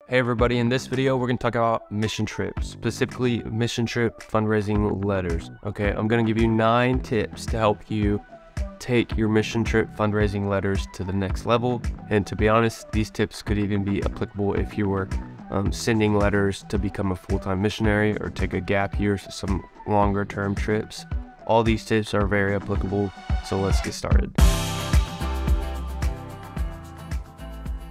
Hey everybody, in this video we're going to talk about mission trips, specifically mission trip fundraising letters. Okay, I'm going to give you 9 tips to help you take your mission trip fundraising letters to the next level. And to be honest, these tips could even be applicable if you were sending letters to become a full-time missionary or take a gap year, some longer term trips. All these tips are very applicable, so let's get started.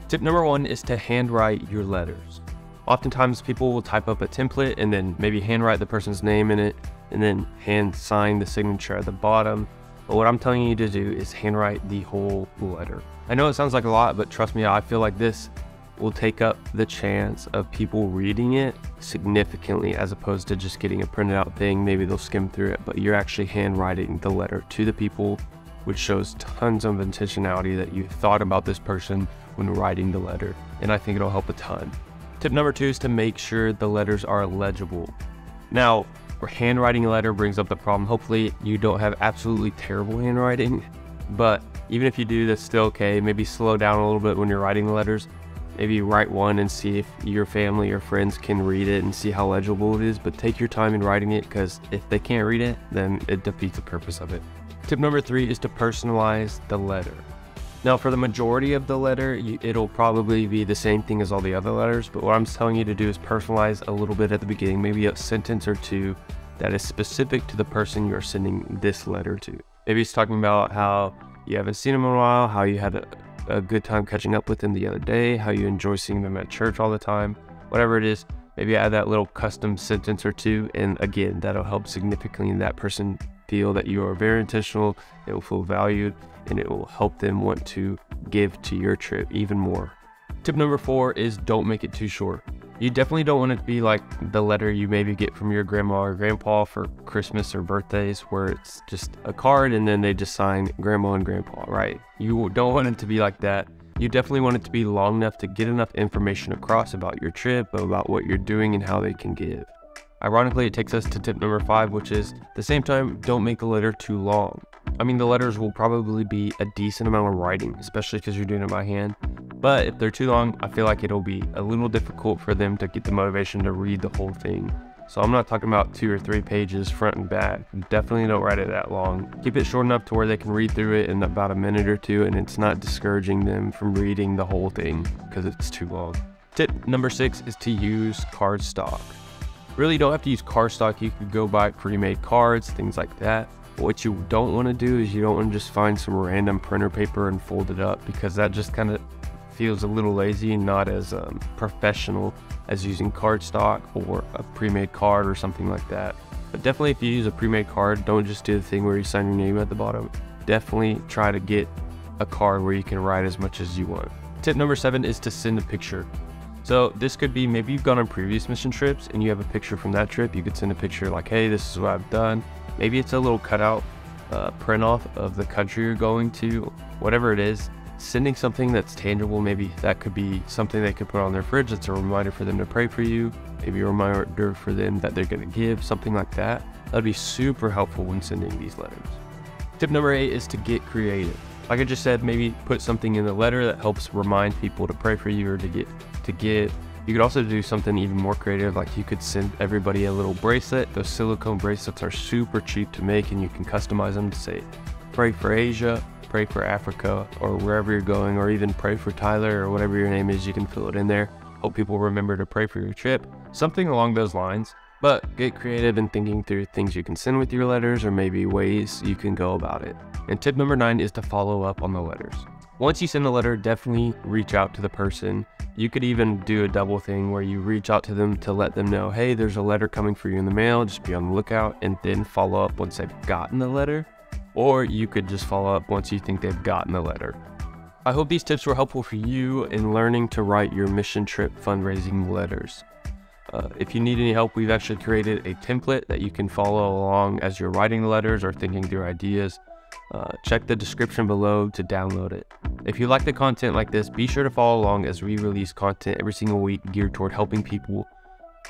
Tip number 1 is to handwrite your letters. Oftentimes people will type up a template and then maybe handwrite the person's name in it and then hand sign the signature at the bottom. But what I'm telling you to do is handwrite the whole letter. I know it sounds like a lot, but trust me, I feel like this will take up the chance of people reading it significantly as opposed to just getting a printed out thing. Maybe they'll skim through it, but you're actually handwriting the letter to the people, which shows tons of intentionality that you thought about this person when writing the letter, and I think it'll help a ton. Tip number 2 is to make sure the letters are legible. Now, for handwriting a letter brings up the problem. Hopefully you don't have absolutely terrible handwriting, but even if you do, that's still okay. Maybe slow down a little bit when you're writing the letters. Maybe write one and see if your family or friends can read it and see how legible it is, but take your time in writing it, because if they can't read it, then it defeats the purpose of it. Tip number 3 is to personalize the letter. Now, for the majority of the letter, it'll probably be the same thing as all the other letters, but what I'm telling you to do is personalize a little bit at the beginning, maybe a sentence or two that is specific to the person you're sending this letter to. Maybe it's talking about how you haven't seen them in a while, how you had a good time catching up with them the other day, how you enjoy seeing them at church all the time, whatever it is. Maybe add that little custom sentence or two, and again, that'll help significantly that person feel that you are very intentional, they will feel valued, and it will help them want to give to your trip even more. Tip number 4 is don't make it too short. You definitely don't want it to be like the letter you maybe get from your grandma or grandpa for Christmas or birthdays, where it's just a card and then they just sign grandma and grandpa, right? You don't want it to be like that. You definitely want it to be long enough to get enough information across about your trip, about what you're doing and how they can give. Ironically, it takes us to tip number 5, which is at the same time, don't make the letter too long. I mean, the letters will probably be a decent amount of writing, especially because you're doing it by hand. But if they're too long, I feel like it'll be a little difficult for them to get the motivation to read the whole thing. So I'm not talking about 2 or 3 pages front and back. Definitely don't write it that long. Keep it short enough to where they can read through it in about a minute or 2, and it's not discouraging them from reading the whole thing because it's too long. Tip number 6 is to use cardstock. Really, you don't have to use cardstock. You could go buy pre-made cards, things like that. But what you don't want to do is you don't want to just find some random printer paper and fold it up, because that just kind of feels a little lazy and not as professional as using cardstock or a pre-made card or something like that. But definitely, if you use a pre-made card, don't just do the thing where you sign your name at the bottom. Definitely try to get a card where you can write as much as you want. Tip number 7 is to send a picture. So this could be, maybe you've gone on previous mission trips and you have a picture from that trip. You could send a picture like, hey, this is what I've done. Maybe it's a little cutout print off of the country you're going to, whatever it is. Sending something that's tangible, maybe that could be something they could put on their fridge that's a reminder for them to pray for you, maybe a reminder for them that they're going to give, something like that. That'd be super helpful when sending these letters. Tip number 8 is to get creative. Like I just said, maybe put something in the letter that helps remind people to pray for you or to give. You could also do something even more creative, like you could send everybody a little bracelet. Those silicone bracelets are super cheap to make, and you can customize them to say, pray for Asia, pray for Africa, or wherever you're going, or even pray for Tyler, or whatever your name is. You can fill it in there. Hope people remember to pray for your trip. Something along those lines. But get creative in thinking through things you can send with your letters, or maybe ways you can go about it. And tip number 9 is to follow up on the letters. Once you send a letter, definitely reach out to the person. You could even do a double thing where you reach out to them to let them know, hey, there's a letter coming for you in the mail, just be on the lookout, and then follow up once they've gotten the letter. Or you could just follow up once you think they've gotten the letter. I hope these tips were helpful for you in learning to write your mission trip fundraising letters. If you need any help, we've actually created a template that you can follow along as you're writing the letters or thinking through ideas. Check the description below to download it. If you like the content like this, be sure to follow along as we release content every single week geared toward helping people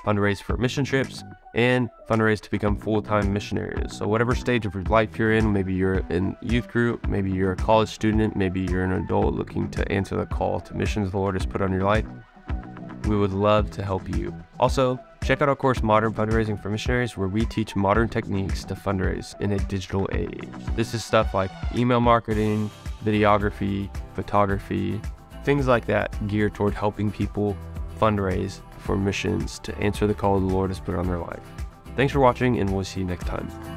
fundraise for mission trips and fundraise to become full-time missionaries. So whatever stage of your life you're in, maybe you're in youth group, maybe you're a college student, maybe you're an adult looking to answer the call to missions the Lord has put on your life, We would love to help you. Also, check out our course, Modern Fundraising for Missionaries, where we teach modern techniques to fundraise in a digital age. This is stuff like email marketing, videography, photography, things like that geared toward helping people fundraise for missions to answer the call the Lord has put on their life. Thanks for watching, and we'll see you next time.